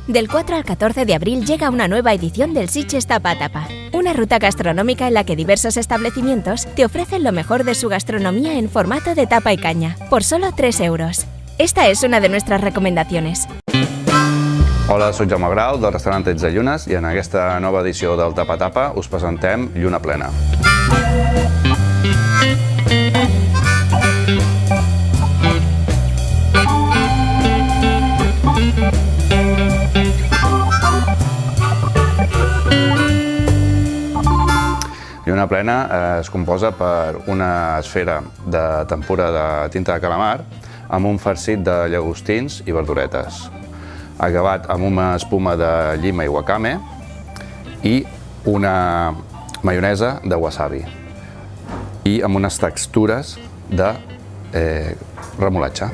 Del 4 al 14 de abril llega una nueva edición del Sitges Tapa a Tapa, una ruta gastronómica en la que diversos establecimientos te ofrecen lo mejor de su gastronomía en formato de tapa y caña, por solo 3 euros. Esta es una de nuestras recomendaciones. Hola, soc Jaume Grau, del restaurant Tets de Llunes, i en aquesta nova edició del Tapa a Tapa us presentem Lluna Plena. Lluna Plena es composa per una esfera de tempura de tinta de calamar amb un farcit de llagostins i verduretes, acabat amb una espuma de llima i wakame i una maionesa de wasabi i amb unes textures de remolatge.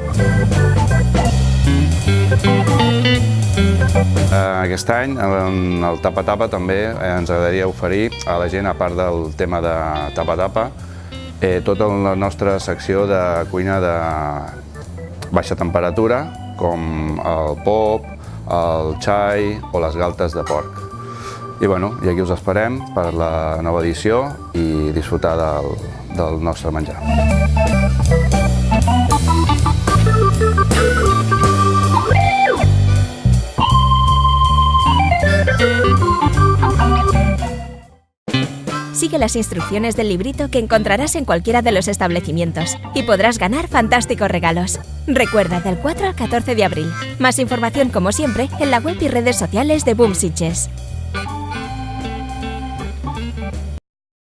Aquest any, en el Tapa a Tapa, també ens agradaria oferir a la gent, a part del tema de Tapa a Tapa, tota la nostra secció de cuina de baixa temperatura, com el pop, el xai o les galtes de porc. I aquí us esperem per la nova edició i disfrutar del nostre menjar. Sigue las instrucciones del librito que encontrarás en cualquiera de los establecimientos y podrás ganar fantásticos regalos. Recuerda, del 4 al 14 de abril. Más información, como siempre, en la web y redes sociales de Boom Sitges.